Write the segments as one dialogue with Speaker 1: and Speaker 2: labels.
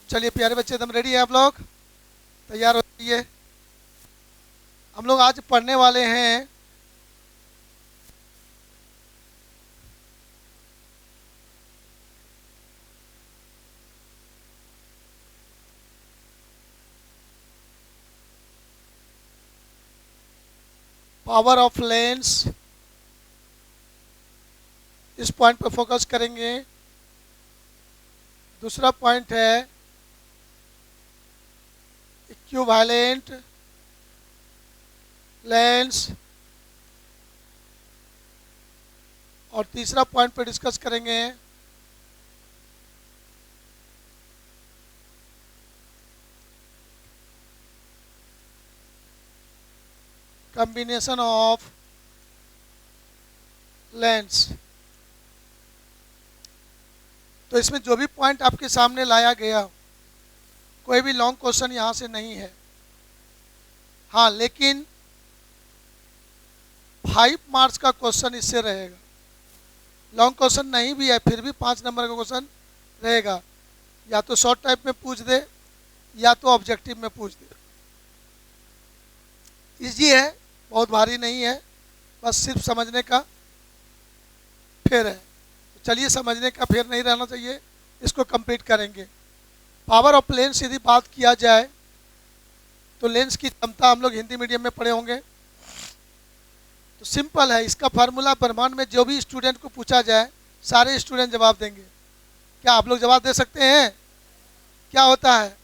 Speaker 1: चलिए प्यारे बच्चे, एकदम रेडी है आप लोग? तैयार हो जाइए। हम लोग आज पढ़ने वाले हैं पावर ऑफ लेंस। इस पॉइंट पर फोकस करेंगे। दूसरा पॉइंट है इक्विवेलेंट लेंस। और तीसरा पॉइंट पर डिस्कस करेंगे कॉम्बिनेशन ऑफ लेंस। तो इसमें जो भी पॉइंट आपके सामने लाया गया, कोई भी लॉन्ग क्वेश्चन यहाँ से नहीं है। हाँ, लेकिन 5 मार्क्स का क्वेश्चन इससे रहेगा। लॉन्ग क्वेश्चन नहीं भी है फिर भी 5 नंबर का क्वेश्चन रहेगा। या तो शॉर्ट टाइप में पूछ दे या तो ऑब्जेक्टिव में पूछ दे। इजी है, बहुत भारी नहीं है, बस सिर्फ समझने का फेर है। चलिए, समझने का फेर नहीं रहना चाहिए, इसको कंप्लीट करेंगे। पावर ऑफ लेंस यदि बात किया जाए तो लेंस की क्षमता हम लोग हिंदी मीडियम में पढ़े होंगे। तो सिंपल है, इसका फार्मूला ब्रह्मांड में जो भी स्टूडेंट को पूछा जाए सारे स्टूडेंट जवाब देंगे। क्या आप लोग जवाब दे सकते हैं? क्या होता है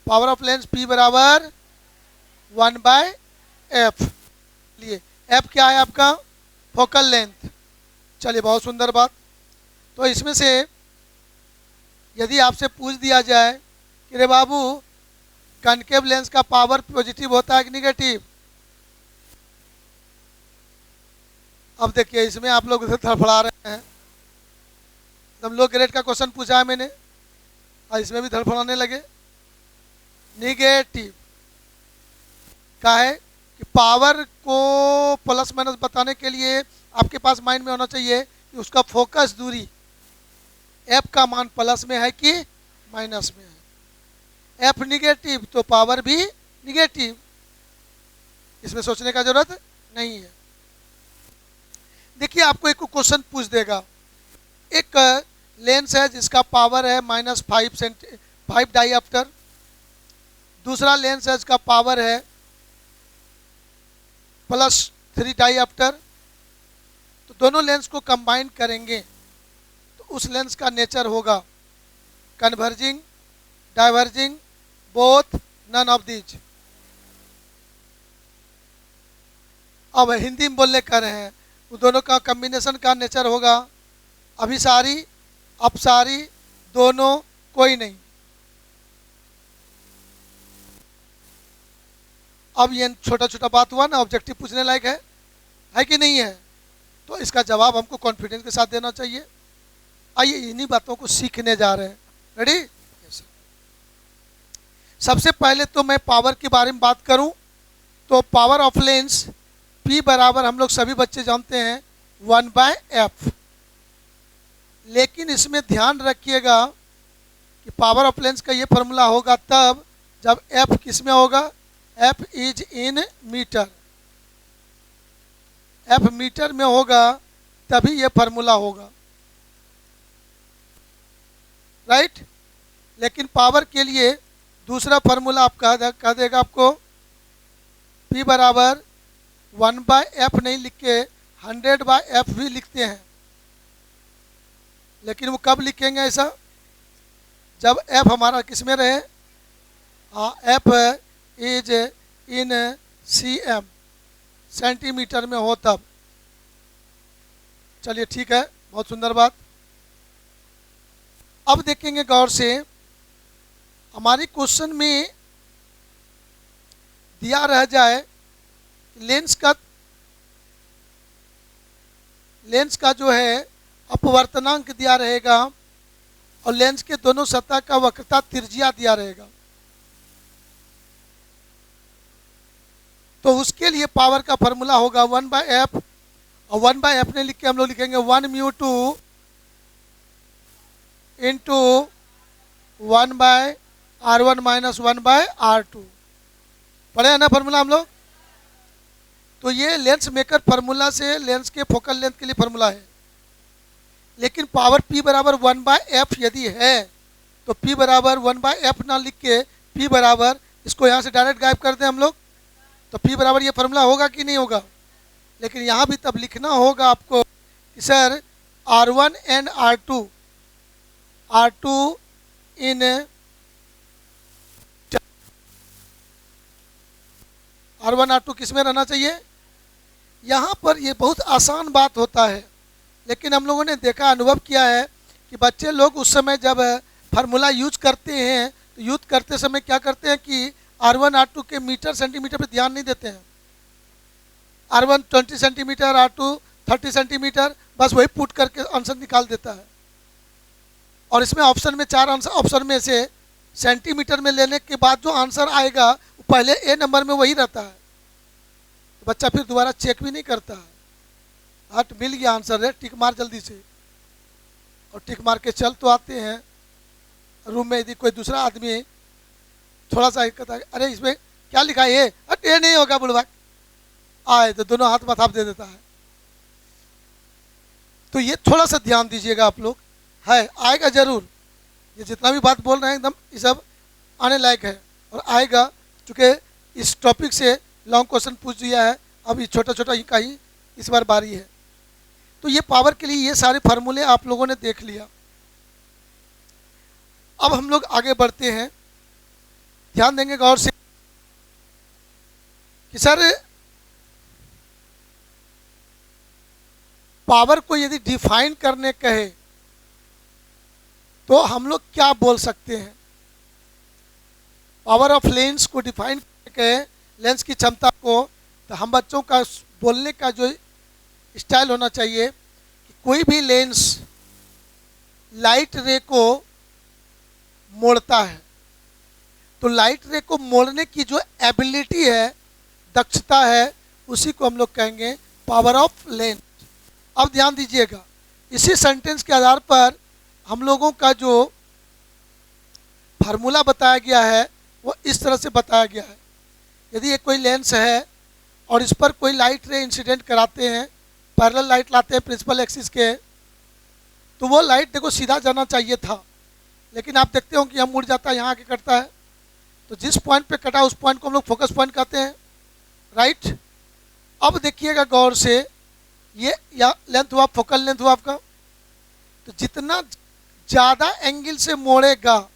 Speaker 1: पावर ऑफ लेंस? P बराबर 1/f। लिए f क्या है आपका? Focal length. चलिए, बहुत सुंदर बात। तो इसमें से यदि आपसे पूछ दिया जाए कि रे बाबू, कनकेव लेंस का पावर पॉजिटिव होता है कि निगेटिव? अब देखिए, इसमें आप लोग धड़फड़ा रहे हैं। एकदम लो ग्रेड का क्वेश्चन पूछा है मैंने और इसमें भी धड़फड़ाने लगे। निगेटिव का है कि पावर को प्लस माइनस बताने के लिए आपके पास माइंड में होना चाहिए कि उसका फोकस दूरी एफ का मान प्लस में है कि माइनस में है। एफ निगेटिव तो पावर भी निगेटिव। इसमें सोचने का जरूरत नहीं है। देखिए, आपको एक क्वेश्चन पूछ देगा। एक लेंस है जिसका पावर है -5 डाईऑप्टर। दूसरा लेंस है जिसका पावर है +3 डाईऑप्टर। तो दोनों लेंस को कंबाइन करेंगे तो उस लेंस का नेचर होगा converging, diverging, both, none of these. अब हिंदी में बोलने कर रहे हैं, वो दोनों का कॉम्बिनेशन का नेचर होगा अभिसारी, अपसारी, दोनों, कोई नहीं। अब ये छोटा छोटा बात हुआ ना, ऑब्जेक्टिव पूछने लायक है कि नहीं है? तो इसका जवाब हमको कॉन्फिडेंस के साथ देना चाहिए। आइए, इन्हीं बातों को सीखने जा रहे हैं। रेडी? yes, सबसे पहले तो मैं पावर के बारे में बात करूं तो पावर ऑफ लेंस P बराबर हम लोग सभी बच्चे जानते हैं 1/f। लेकिन इसमें ध्यान रखिएगा कि पावर ऑफ लेंस का ये फॉर्मूला होगा तब जब f किस में होगा? f is in metre. f metre में होगा तभी ये फार्मूला होगा, राइट? लेकिन पावर के लिए दूसरा फार्मूला आप कह देगा आपको P बराबर 1/f नहीं लिख के 100/f भी लिखते हैं। लेकिन वो कब लिखेंगे ऐसा? जब f हमारा किस में रहे? हाँ, f is in cm, centimetre में हो तब। चलिए, ठीक है, बहुत सुंदर बात। अब देखेंगे गौर से, हमारे क्वेश्चन में दिया रह जाए लेंस का जो है अपवर्तनांक दिया रहेगा और लेंस के दोनों सतह का वक्रता त्रिज्या दिया रहेगा। तो उसके लिए पावर का फॉर्मूला होगा 1/f। और 1/f ने लिख के हम लोग लिखेंगे 1 μ2 इंटू 1/R1 - 1/R2। पढ़े हैं ना फॉर्मूला हम लोग? तो ये लेंस मेकर फार्मूला से लेंस के फोकल लेंथ के लिए फार्मूला है। लेकिन पावर P बराबर 1/F यदि है तो P बराबर 1/F ना लिख के P बराबर, इसको यहाँ से डायरेक्ट गायब कर दें हम लोग, तो P बराबर ये फार्मूला होगा कि नहीं होगा? लेकिन यहाँ भी तब लिखना होगा आपको कि sir R1 and R2 in R1 R2 किस में रहना चाहिए? यहाँ पर ये बहुत आसान बात होता है, लेकिन हम लोगों ने देखा, अनुभव किया है कि बच्चे लोग उस समय जब फार्मूला यूज करते हैं तो यूज करते समय क्या करते हैं कि R1 R2 के मीटर सेंटीमीटर पे ध्यान नहीं देते हैं। R1 20 सेंटीमीटर, R2 30 सेंटीमीटर, बस वही पुट करके आंसर निकाल देता है। और इसमें ऑप्शन में 4 आंसर, ऑप्शन में से सेंटीमीटर में लेने के बाद जो आंसर आएगा वो पहले ए नंबर में वही रहता है, तो बच्चा फिर दोबारा चेक भी नहीं करता है। हट, मिल गया आंसर है, टिक मार जल्दी से, और टिक मार के चल तो आते हैं। रूम में यदि कोई दूसरा आदमी थोड़ा सा कहता है अरे इसमें क्या लिखा है, ये नहीं होगा बुढ़वा, आए तो दोनों हाथ मथाप दे देता है। तो ये थोड़ा सा ध्यान दीजिएगा आप लोग, है आएगा जरूर। ये जितना भी बात बोल रहे हैं एकदम ये सब आने लायक है और आएगा, चूँकि इस टॉपिक से लॉन्ग क्वेश्चन पूछ दिया है, अब ये छोटा छोटा ही का ही इस बार बारी है। तो ये पावर के लिए ये सारे फार्मूले आप लोगों ने देख लिया। अब हम लोग आगे बढ़ते हैं, ध्यान देंगे गौर से कि सर पावर को यदि डिफाइन करने कहे तो हम लोग क्या बोल सकते हैं? पावर ऑफ लेंस को डिफाइन करने कहे, लेंस की क्षमता को, तो हम बच्चों का बोलने का जो स्टाइल होना चाहिए कि कोई भी लेंस लाइट रे को मोड़ता है, तो लाइट रे को मोड़ने की जो एबिलिटी है, दक्षता है, उसी को हम लोग कहेंगे पावर ऑफ लेंस। अब ध्यान दीजिएगा, इसी सेंटेंस के आधार पर हम लोगों का जो फार्मूला बताया गया है वो इस तरह से बताया गया है। यदि ये कोई लेंस है और इस पर कोई लाइट रे इंसिडेंट कराते हैं, पैरेलल लाइट लाते हैं प्रिंसिपल एक्सिस के, तो वो लाइट देखो सीधा जाना चाहिए था, लेकिन आप देखते हो कि यहाँ मुड़ जाता है, यहाँ आके कटता है। तो जिस पॉइंट पे कटा उस पॉइंट को हम लोग फोकस पॉइंट कहते हैं, राइट। अब देखिएगा गौर से, ये या लेंथ हुआ, फोकल लेंथ हुआ आपका, तो जितना ज़्यादा एंगल से मोड़ेगा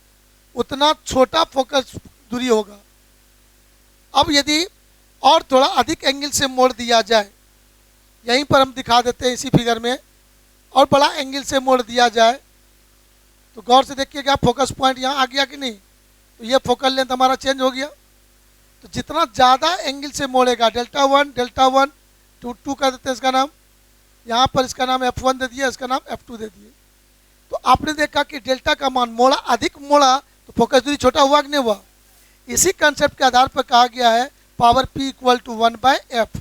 Speaker 1: उतना छोटा फोकस दूरी होगा। अब यदि और थोड़ा अधिक एंगल से मोड़ दिया जाए, यहीं पर हम दिखा देते हैं इसी फिगर में, और बड़ा एंगल से मोड़ दिया जाए, तो गौर से देखिएगा फोकस पॉइंट यहाँ आ गया कि नहीं, तो ये फोकल लेंथ हमारा चेंज हो गया। तो जितना ज़्यादा एंगल से मोड़ेगा, डेल्टा वन टू कर देते हैं इसका नाम, यहाँ पर इसका नाम F1 दे दिया, इसका नाम F2 दे दिए। तो आपने देखा कि डेल्टा का मान मोड़ा, अधिक मोड़ा तो फोकस दूरी छोटा हुआ कि नहीं हुआ। इसी कंसेप्ट के आधार पर कहा गया है पावर P = 1/F,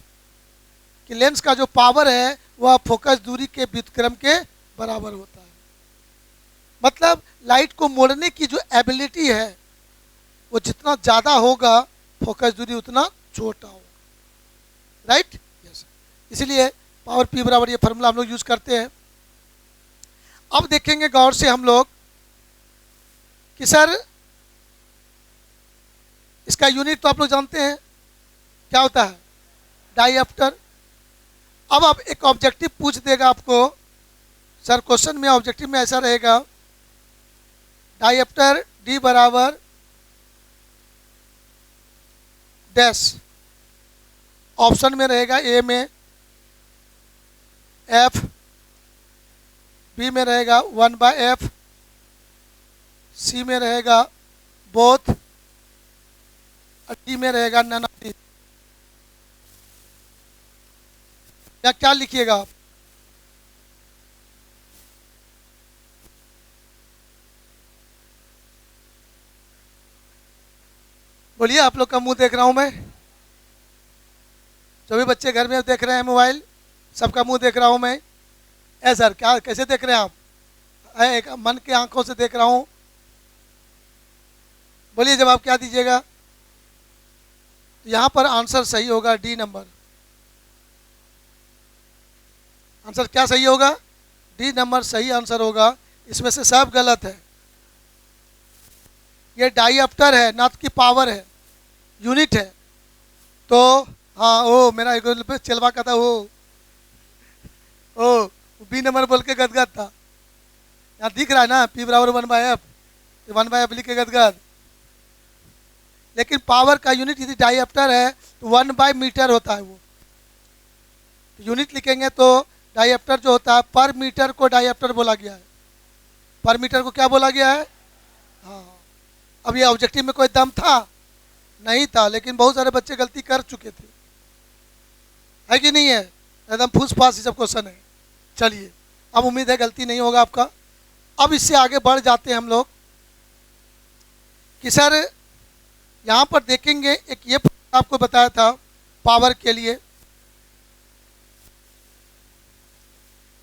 Speaker 1: कि लेंस का जो पावर है वह फोकस दूरी के व्युत्क्रम के बराबर होता है। मतलब लाइट को मोड़ने की जो एबिलिटी है वो जितना ज़्यादा होगा, फोकस दूरी उतना छोटा होगा, राइट। यस, इसलिए पावर P बराबर ये फार्मूला हम लोग यूज करते हैं। अब देखेंगे गौर से हम लोग कि सर इसका यूनिट तो आप लोग जानते हैं क्या होता है, डायप्टर। अब आप एक ऑब्जेक्टिव पूछ देगा आपको, सर क्वेश्चन में ऑब्जेक्टिव में ऐसा रहेगा, डायप्टर D बराबर डैश, ऑप्शन में रहेगा ए में F, बी में रहेगा 1/F, सी में रहेगा बोथ, और डी में रहेगा नन ऑफ दिस। या क्या लिखिएगा आप? बोलिए, आप लोग का मुंह देख रहा हूं मैं, जो भी बच्चे घर में देख रहे हैं मोबाइल, सबका मुंह देख रहा हूं मैं। सर क्या, कैसे देख रहे हैं आप? एक मन के आंखों से देख रहा हूं। बोलिए जवाब क्या दीजिएगा? तो यहाँ पर आंसर सही होगा डी नंबर। आंसर क्या सही होगा? डी नंबर सही आंसर होगा। इसमें से सब गलत है। ये डाइऑप्टर है, ना कि पावर है, यूनिट है। तो हाँ, ओ मेरा एक चलवा का था, ओ बी नंबर बोल के गदगद था। यहाँ दिख रहा है ना, P बराबर 1/f, 1/f लिख के गदगद। लेकिन पावर का यूनिट यदि डाइऑप्टर है तो 1/मीटर होता है। वो यूनिट लिखेंगे तो डाइऑप्टर जो होता है, पर मीटर को डाइऑप्टर बोला गया है। पर मीटर को क्या बोला गया है? हाँ। अब ये ऑब्जेक्टिव में कोई दम था? नहीं था, लेकिन बहुत सारे बच्चे गलती कर चुके थे, है कि नहीं है? एकदम फूस फास ये सब क्वेश्चन है। चलिए, अब उम्मीद है गलती नहीं होगा आपका। अब इससे आगे बढ़ जाते हैं हम लोग कि सर यहाँ पर देखेंगे, एक ये आपको बताया था पावर के लिए,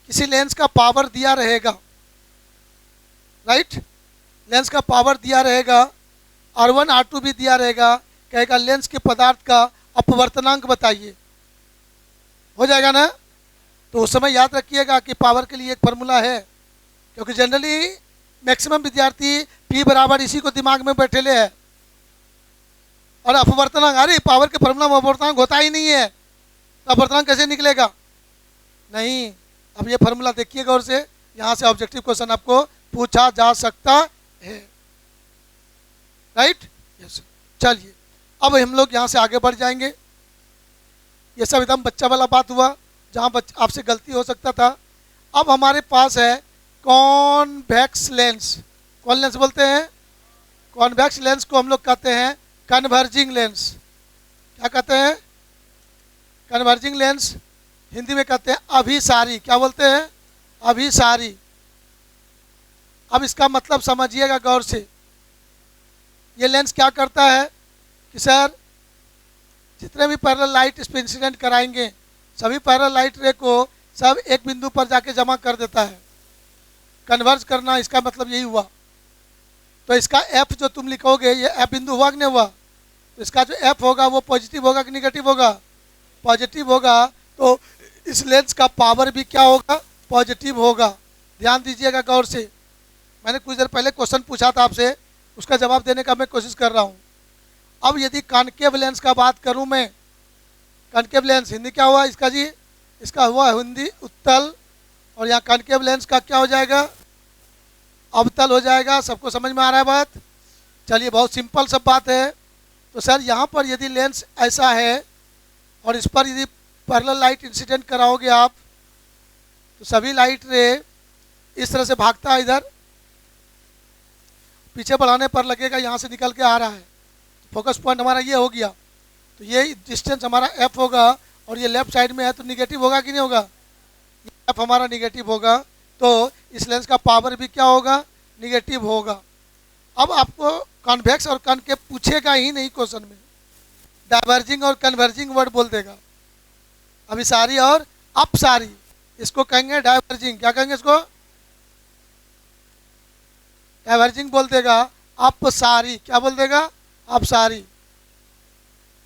Speaker 1: किसी लेंस का पावर दिया रहेगा, राइट? लेंस का पावर दिया रहेगा, R1 R2 भी दिया रहेगा, कहेगा लेंस के पदार्थ का अपवर्तनांक बताइए। हो जाएगा ना? तो उस समय याद रखिएगा कि पावर के लिए एक फार्मूला है, क्योंकि जनरली मैक्सिमम विद्यार्थी P बराबर इसी को दिमाग में बैठेले है, और अपवर्तनांक, अरे पावर के फार्मूला में अपवर्तनांक होता ही नहीं है, तो अपवर्तनांक कैसे निकलेगा? नहीं। अब ये फार्मूला देखिए गौर से, यहाँ से ऑब्जेक्टिव क्वेश्चन आपको पूछा जा सकता है, राइट? यस। चलिए, अब हम लोग यहाँ से आगे बढ़ जाएंगे। ये सब एकदम बच्चा वाला बात हुआ, जहाँ आपसे गलती हो सकता था। अब हमारे पास है कॉन्वेक्स लेंस। कौन लेंस बोलते हैं? कॉन्वेक्स लेंस को हम लोग कहते हैं कन्वर्जिंग लेंस। क्या कहते हैं? Converging lens. हिंदी में कहते हैं अभिसारी। क्या बोलते हैं? अभिसारी। अब इसका मतलब समझिएगा गौर से। ये लेंस क्या करता है कि सर जितने भी पैरेलल लाइट इस पर इंसिडेंट कराएंगे, सभी पैरेलल लाइट रे को सब एक बिंदु पर जाके जमा कर देता है। कन्वर्ज करना, इसका मतलब यही हुआ। तो इसका एफ जो तुम लिखोगे, ये एफ बिंदु हुआ कि नहीं हुआ? तो इसका जो एफ होगा वो पॉजिटिव होगा कि निगेटिव होगा? पॉजिटिव होगा। तो इस लेंस का पावर भी क्या होगा? पॉजिटिव होगा। ध्यान दीजिएगा गौर से। मैंने कुछ देर पहले क्वेश्चन पूछा था आपसे, उसका जवाब देने का मैं कोशिश कर रहा हूँ। अब यदि कॉनकेव लेंस का बात करूँ मैं, कॉनकेव लेंस हिंदी क्या हुआ इसका जी? इसका हुआ हिंदी उत्तल, और यहाँ कॉनकेव लेंस का क्या हो जाएगा? अवतल हो जाएगा। सबको समझ में आ रहा है बात? चलिए, बहुत सिंपल सब बात है। तो सर यहाँ पर यदि लेंस ऐसा है और इस पर यदि पैरेलल लाइट इंसिडेंट कराओगे आप, तो सभी लाइट रे इस तरह से भागता है, इधर पीछे बढ़ाने पर लगेगा यहाँ से निकल के आ रहा है। फोकस पॉइंट हमारा ये हो गया, तो ये डिस्टेंस हमारा एफ होगा, और ये लेफ्ट साइड में है तो निगेटिव होगा कि नहीं होगा? एफ हमारा निगेटिव होगा, तो इस लेंस का पावर भी क्या होगा? निगेटिव होगा। अब आपको कॉन्वेक्स और कॉनकेव पूछेगा ही नहीं क्वेश्चन में, डाइवर्जिंग और कन्वर्जिंग वर्ड बोल देगा। अभिसारी और अपसारी, इसको कहेंगे डाइवर्जिंग। क्या कहेंगे इसको? डाइवर्जिंग बोल देगा। अपसारी क्या बोल देगा? अपसारी।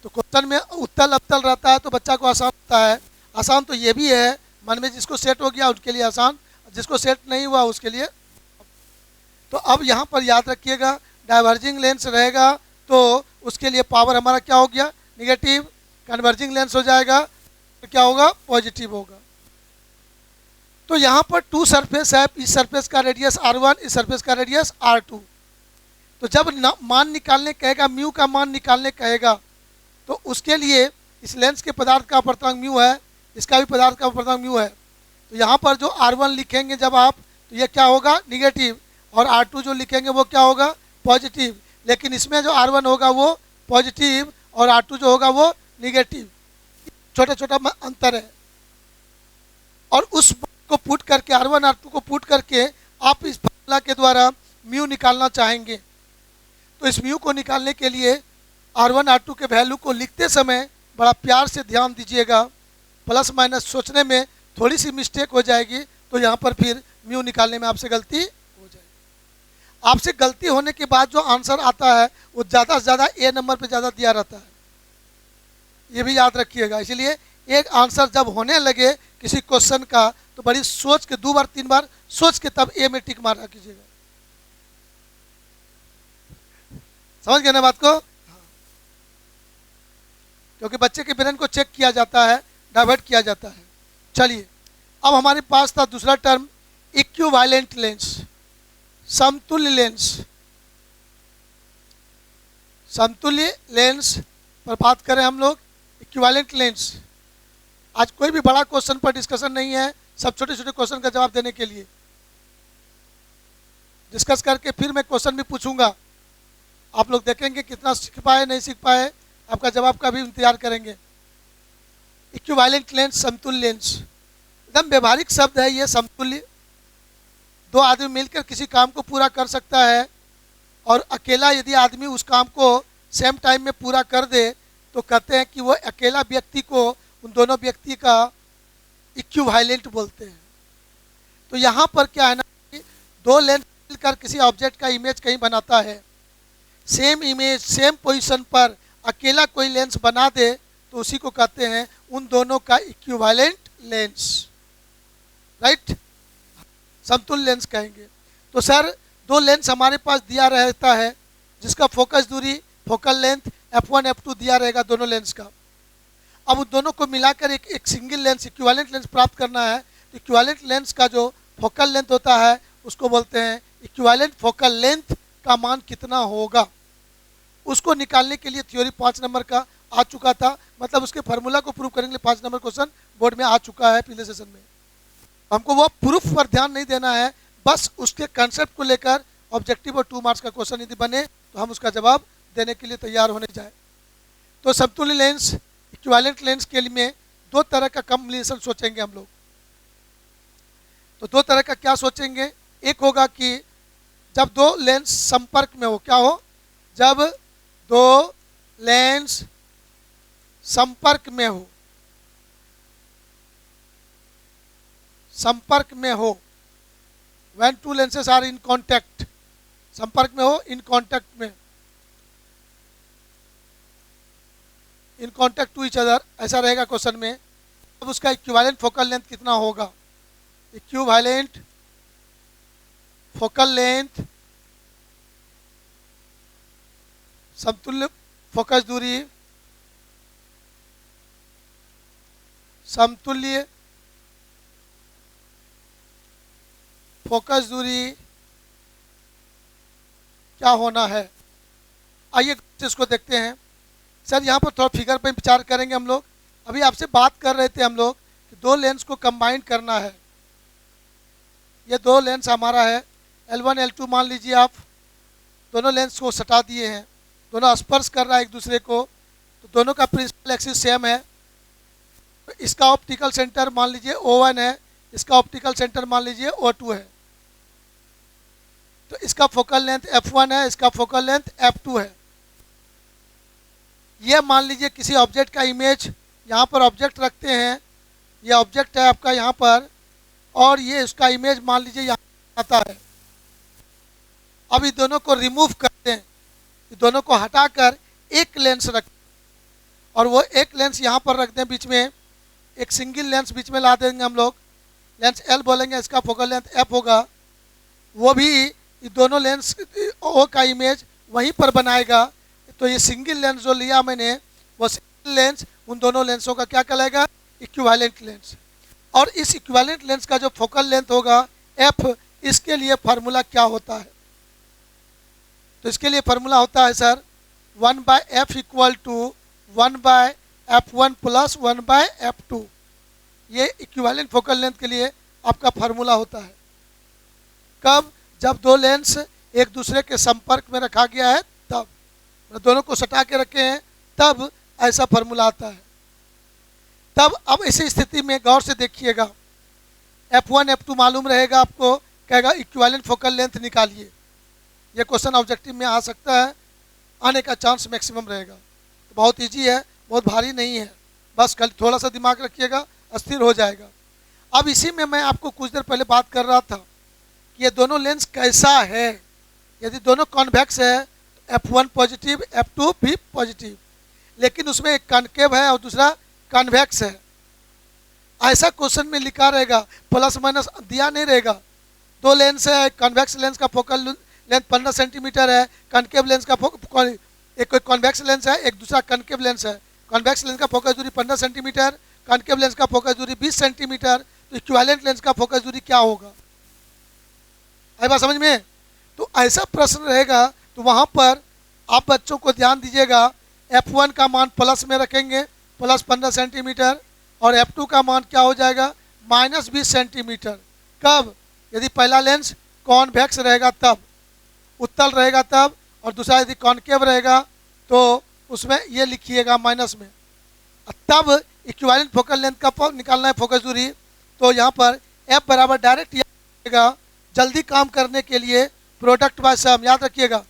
Speaker 1: तो क्वेश्चन में उत्तल अवतल रहता है तो बच्चा को आसान होता है। आसान तो ये भी है, मन में जिसको सेट हो गया उसके लिए आसान, जिसको सेट नहीं हुआ उसके लिए। तो अब यहाँ पर याद रखिएगा, डाइवर्जिंग लेंस रहेगा तो उसके लिए पावर हमारा क्या हो गया? निगेटिव। कन्वर्जिंग लेंस हो जाएगा तो क्या होगा? पॉजिटिव होगा। तो यहाँ पर टू सरफेस है, इस सरफेस का रेडियस R1, इस सरफेस का रेडियस R2। तो जब मान निकालने कहेगा, म्यू का मान निकालने कहेगा, तो उसके लिए इस लेंस के पदार्थ का अपवर्तनांक म्यू है, इसका भी पदार्थ का अपवर्तनांक म्यू है। तो यहाँ पर जो R1 लिखेंगे जब आप, तो ये क्या होगा? निगेटिव, और R2 जो लिखेंगे वो क्या होगा? पॉजिटिव। लेकिन इसमें जो R1 होगा वो पॉजिटिव और R2 जो होगा वो निगेटिव। छोटा छोटा अंतर है। और उस को पुट करके, R1 R2 को पुट करके आप इस फॉर्मूला के द्वारा म्यू निकालना चाहेंगे। तो इस म्यू को निकालने के लिए R1 R2 के वैल्यू को लिखते समय बड़ा प्यार से ध्यान दीजिएगा, प्लस माइनस सोचने में थोड़ी सी मिस्टेक हो जाएगी तो यहाँ पर फिर म्यू निकालने में आपसे गलती हो जाएगी। आपसे गलती होने के बाद जो आंसर आता है वो ज़्यादा से ज़्यादा ए नंबर पे ज़्यादा दिया रहता है, ये भी याद रखिएगा। इसलिए एक आंसर जब होने लगे किसी क्वेश्चन का तो बड़ी सोच के 2 बार 3 बार सोच के तब ए में टिक मारा कीजिएगा। समझ गए ना बात को? क्योंकि बच्चे के ब्रेन को चेक किया जाता है, डाइवर्ट किया जाता है। चलिए, अब हमारे पास था दूसरा टर्म इक्विवेलेंट लेंस, समतुल्य लेंस। समतुल्य लेंस पर बात करें हम लोग, इक्विवेलेंट लेंस। आज कोई भी बड़ा क्वेश्चन पर डिस्कशन नहीं है, सब छोटे छोटे क्वेश्चन का जवाब देने के लिए डिस्कस करके फिर मैं क्वेश्चन भी पूछूंगा। आप लोग देखेंगे कितना सीख पाए नहीं सीख पाए, आपका जवाब का भी इंतजार करेंगे। इक्विवेलेंट लेंस, समतुल्य लेंस, एकदम व्यवहारिक शब्द है ये समतुल्य। 2 आदमी मिलकर किसी काम को पूरा कर सकता है और अकेला यदि आदमी उस काम को सेम टाइम में पूरा कर दे तो कहते हैं कि वो अकेला व्यक्ति को उन दोनों व्यक्ति का इक्विवेलेंट बोलते हैं। तो यहाँ पर क्या है ना कि 2 लेंस मिलकर किसी ऑब्जेक्ट का इमेज कहीं बनाता है, सेम इमेज सेम पोजीशन पर अकेला कोई लेंस बना दे तो उसी को कहते हैं उन दोनों का इक्विवेलेंट लेंस, राइट, समतुल्य लेंस कहेंगे। तो सर 2 लेंस हमारे पास दिया रहता है जिसका फोकस दूरी फोकल लेंथ f1 f2 दिया रहेगा दोनों लेंस का। अब उन दोनों को मिलाकर एक सिंगल लेंस इक्विवेलेंट लेंस प्राप्त करना है। तो इक्विवेलेंट लेंस का जो फोकल लेंथ होता है उसको बोलते हैं इक्विवेलेंट फोकल लेंथ का मान कितना होगा। उसको निकालने के लिए थ्योरी 5 नंबर का आ चुका था, मतलब उसके फार्मूला को प्रूव करने के लिए 5 नंबर क्वेश्चन बोर्ड में आ चुका है पिछले सेशन में। हमको वो प्रूफ पर ध्यान नहीं देना है, बस उसके कंसेप्ट को लेकर ऑब्जेक्टिव और 2 मार्क्स का क्वेश्चन यदि बने तो हम उसका जवाब देने के लिए तैयार होने जाए। तो समतुल्य लेंस इक्विवेलेंट लेंस के लिए 2 तरह का कॉम्बिनेशन सोचेंगे हम लोग। तो 2 तरह का क्या सोचेंगे, एक होगा कि जब 2 लेंस संपर्क में हो, क्या हो, जब 2 लेंस संपर्क में हो, संपर्क में हो, when 2 lenses are in contact, संपर्क में हो, इन कॉन्टैक्ट में, in contact to each other, ऐसा रहेगा क्वेश्चन में। अब उसका इक्विवेलेंट फोकल लेंथ कितना होगा, इक्विवेलेंट फोकल लेंथ, समतुल्य फोकस दूरी, समतुल्य फोकस दूरी क्या होना है। आइए इसको देखते हैं। सर यहाँ पर थोड़ा फिगर पे विचार करेंगे हम लोग। अभी आपसे बात कर रहे थे हम लोग कि 2 लेंस को कंबाइन करना है। ये 2 लेंस हमारा है L1 L2, मान लीजिए आप दोनों लेंस को सटा दिए हैं, दोनों स्पर्श कर रहा है एक दूसरे को, तो दोनों का प्रिंसिपल एक्सिस सेम है। तो इसका ऑप्टिकल सेंटर मान लीजिए O1 है, इसका ऑप्टिकल सेंटर मान लीजिए O2 है। तो इसका फोकल लेंथ f1 है, इसका फोकल लेंथ f2 है। ये मान लीजिए किसी ऑब्जेक्ट का इमेज, यहाँ पर ऑब्जेक्ट रखते हैं, ये ऑब्जेक्ट है आपका यहाँ पर, और ये उसका इमेज मान लीजिए यहाँ आता है। अब इन दोनों को रिमूव करते हैं, इन दोनों को हटाकर एक लेंस रख, और वो एक लेंस यहाँ पर रख दें बीच में, एक सिंगल लेंस बीच में ला देंगे हम लोग, लेंस L बोलेंगे, इसका फोकल लेंथ f होगा। वो भी ये दोनों लेंस O का इमेज वहीं पर बनाएगा। तो ये सिंगल लेंस जो लिया मैंने, वो सिंगल लेंस उन दोनों लेंसों का क्या कहलाएगा, इक्विवेलेंट लेंस। और इस इक्विवेलेंट लेंस का जो फोकल लेंथ होगा f, इसके लिए फार्मूला क्या होता है। तो इसके लिए फार्मूला होता है sir 1/f equal to 1/f1 plus 1/f2। ये इक्विवेलेंट फोकल लेंथ के लिए आपका फार्मूला होता है। कब, जब 2 लेंस एक दूसरे के संपर्क में रखा गया है तब, दोनों को सटा के रखे हैं तब ऐसा फार्मूला आता है। तब अब इसी स्थिति में गौर से देखिएगा, f1 f2 मालूम रहेगा आपको, कहेगा इक्विवेलेंट फोकल लेंथ निकालिए। ये क्वेश्चन ऑब्जेक्टिव में आ सकता है, आने का चांस मैक्सिमम रहेगा। तो बहुत इजी है, बहुत भारी नहीं है, बस कल थोड़ा सा दिमाग रखिएगा, अस्थिर हो जाएगा। अब इसी में मैं आपको कुछ देर पहले बात कर रहा था कि ये दोनों लेंस कैसा है, यदि दोनों कॉन्वेक्स है F1 पॉजिटिव F2 भी पॉजिटिव, लेकिन उसमें एक कॉनकेव है और दूसरा कॉन्वेक्स है। ऐसा क्वेश्चन में लिखा रहेगा, प्लस माइनस दिया नहीं रहेगा। दो लेंस है, कॉन्वेक्स लेंस का फोकल लेंथ 15 सेंटीमीटर है, कॉनकेव लेंस का एक कॉन्वेक्स लेंस है, एक दूसरा कॉनकेव लेंस है। कॉन्वेक्स लेंस का फोकस दूरी 15 सेंटीमीटर, कॉनकेव लेंस का फोकस दूरी 20 सेंटीमीटर। तो इक्विवेलेंट लेंस का फोकस दूरी क्या होगा? आई बात समझ में? तो ऐसा प्रश्न रहेगा तो वहाँ पर आप बच्चों को ध्यान दीजिएगा, F1 का मान प्लस में रखेंगे, प्लस 15 सेंटीमीटर, और F2 का मान क्या हो जाएगा? Minus 20 centimetre. कब? यदि पहला लेंस कॉन्वेक्स रहेगा तब, उत्तल रहेगा तब, और दूसरा यदि कॉनकेव रहेगा तो उसमें ये लिखिएगा माइनस में। तब इक्विवेलेंट फोकल लेंथ का निकालना है फोकस दूरी। तो यहाँ पर F बराबर डायरेक्ट याद, जल्दी काम करने के लिए प्रोडक्ट बाय सम याद रखिएगा,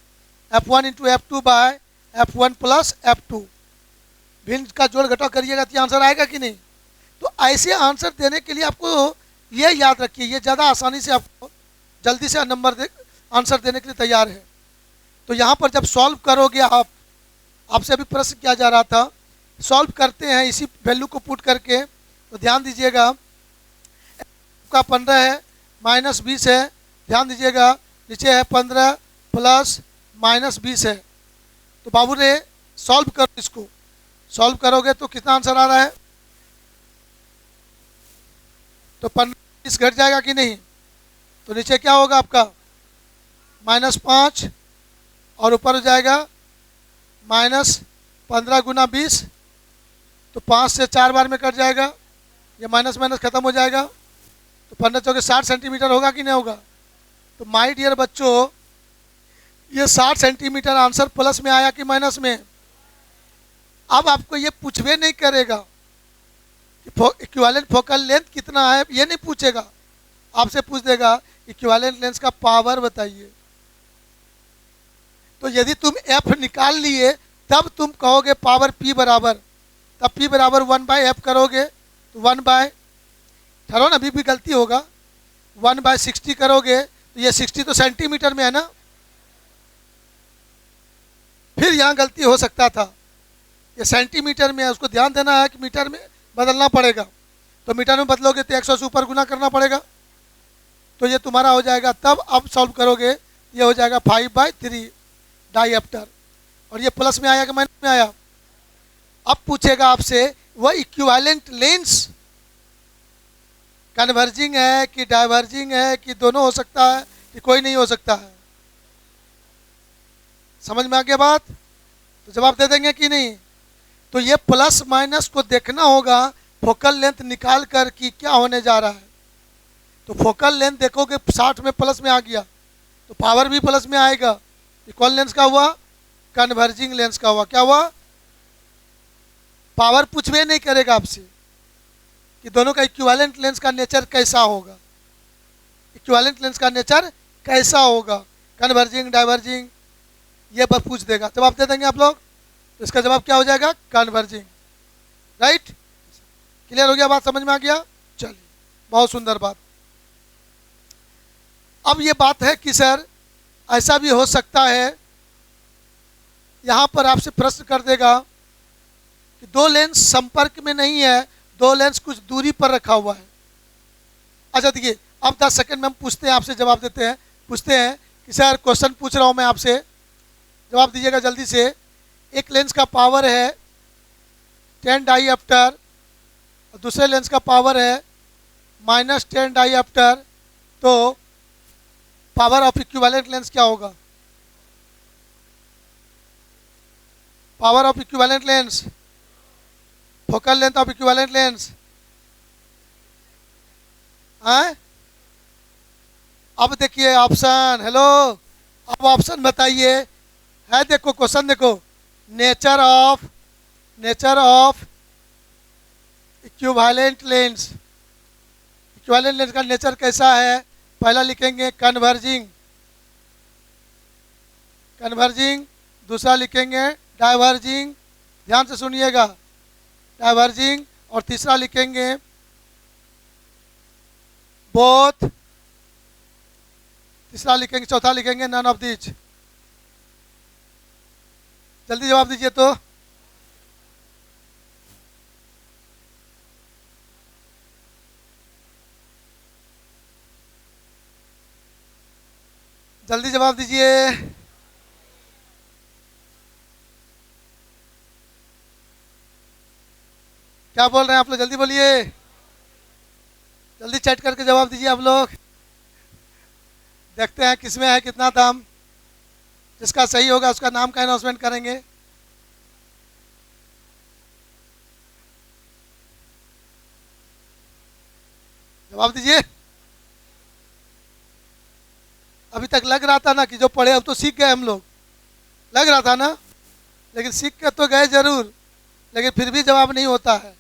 Speaker 1: F1 into F2 bye F1 plus F2। भिन्न का जोड़ घटाव करिएगा तो आंसर आएगा कि नहीं? तो ऐसे आंसर देने के लिए आपको ये याद रखिए, ये ज़्यादा आसानी से आपको जल्दी से आंसर देने के लिए तैयार है। तो यहाँ पर जब सॉल्व करोगे आपसे अभी प्रश्न किया जा रहा था, सॉल्व करते हैं इसी वैल्यू को पुट करके। तो ध्यान दीजिएगा, का 15 है, माइनस 20 है, ध्यान दीजिएगा नीचे है 15 प्लस माइनस 20 है। तो बाबू रे सॉल्व करो, इसको सॉल्व करोगे तो कितना आंसर आ रहा है? तो 15 घट जाएगा कि नहीं? तो नीचे क्या होगा आपका? -5, और ऊपर हो जाएगा -15 गुना 20। तो 5 से 4 बार में कट जाएगा, ये माइनस माइनस खत्म हो जाएगा। तो 15 चौके 60 सेंटीमीटर होगा कि नहीं होगा? तो माय डियर बच्चों, ये 60 सेंटीमीटर आंसर प्लस में आया कि माइनस में? अब आपको ये पूछवे नहीं करेगा कि इक्विवेलेंट फोकल लेंथ कितना है, ये नहीं पूछेगा। आपसे पूछ देगा इक्विवेलेंट लेंस का पावर बताइए। तो यदि तुम F निकाल लिए तब तुम कहोगे पावर P बराबर, तब P बराबर 1/F करोगे तो 1/, ठहरो ना, अभी भी गलती होगा, 1/60 करोगे तो ये 60 तो सेंटीमीटर में है ना, फिर यहाँ गलती हो सकता था, ये सेंटीमीटर में है, उसको ध्यान देना है कि मीटर में बदलना पड़ेगा। तो मीटर में बदलोगे तो 100 से ऊपर गुना करना पड़ेगा। तो ये तुम्हारा हो जाएगा, तब अब सॉल्व करोगे ये हो जाएगा 5/3 डायप्टर। और ये प्लस में आया कि माइनस में आया? अब पूछेगा आपसे वह इक्विवेलेंट लेंस कन्वर्जिंग है कि डाइवर्जिंग है कि दोनों हो सकता है कि कोई नहीं हो सकता है। समझ में आ गया बात? तो जवाब दे देंगे कि नहीं? तो ये प्लस माइनस को देखना होगा फोकल लेंथ निकाल कर कि क्या होने जा रहा है। तो फोकल लेंथ देखोगे 60 में प्लस में आ गया तो पावर भी प्लस में आएगा। ये कौन लेंस का हुआ? कन्वर्जिंग लेंस का हुआ। क्या हुआ? पावर पूछवे नहीं करेगा आपसे कि दोनों का इक्विवेलेंट लेंस का नेचर कैसा होगा, इक्विवेलेंट लेंस का नेचर कैसा होगा, कन्वर्जिंग डाइवर्जिंग, ये बस पूछ देगा। जवाब दे देंगे आप लोग, तो इसका जवाब क्या हो जाएगा? कन्वर्जिंग। राइट? क्लियर हो गया बात? समझ में आ गया? चलिए, बहुत सुंदर बात। अब ये बात है कि सर ऐसा भी हो सकता है, यहाँ पर आपसे प्रश्न कर देगा कि दो लेंस संपर्क में नहीं है, दो लेंस कुछ दूरी पर रखा हुआ है। अच्छा देखिए, अब 10 सेकंड में हम पूछते हैं आपसे, जवाब देते हैं, पूछते हैं कि सर क्वेश्चन पूछ रहा हूँ मैं आपसे, जवाब दीजिएगा जल्दी से। एक लेंस का पावर है 10 डायप्टर और दूसरे लेंस का पावर है -10 डायप्टर, तो पावर ऑफ इक्विवेलेंट लेंस क्या होगा? Power of equivalent lens, focal length of equivalent lens. अब देखिए ऑप्शन, हेलो, अब ऑप्शन बताइए। है देखो क्वेश्चन देखो, nature of equivalent lens, equivalent lens का नेचर कैसा है? पहला लिखेंगे कन्वर्जिंग, दूसरा लिखेंगे डाइवर्जिंग, ध्यान से सुनिएगा, डाइवर्जिंग, और तीसरा लिखेंगे बोथ, तीसरा लिखेंगे, चौथा लिखेंगे नन ऑफ दिस। जल्दी जवाब दीजिए तो। जल्दी जवाब दीजिए। क्या बोल रहे हैं आप लोग, जल्दी बोलिए। जल्दी चैट करके जवाब दीजिए आप लोग। देखते हैं किसमें है कितना दम। जिसका सही होगा उसका नाम का अनाउंसमेंट करेंगे। जवाब दीजिए। अभी तक लग रहा था ना कि जो पढ़े अब तो सीख गए हम लोग, लग रहा था ना, लेकिन सीख के तो गए जरूर, लेकिन फिर भी जवाब नहीं होता है।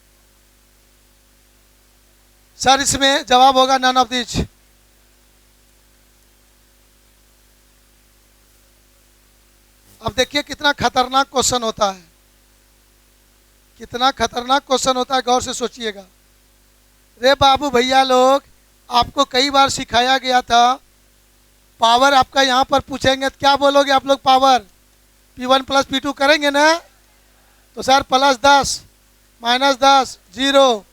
Speaker 1: सर इसमें जवाब होगा नन ऑफ दिस। अब देखिए कितना खतरनाक क्वेश्चन होता है, कितना खतरनाक क्वेश्चन होता है, गौर से सोचिएगा। रे बाबू भैया लोग, आपको कई बार सिखाया गया था, पावर आपका यहाँ पर पूछेंगे तो क्या बोलोगे आप लोग? पावर P1 प्लस P2 करेंगे ना, तो सर +10 -10 0,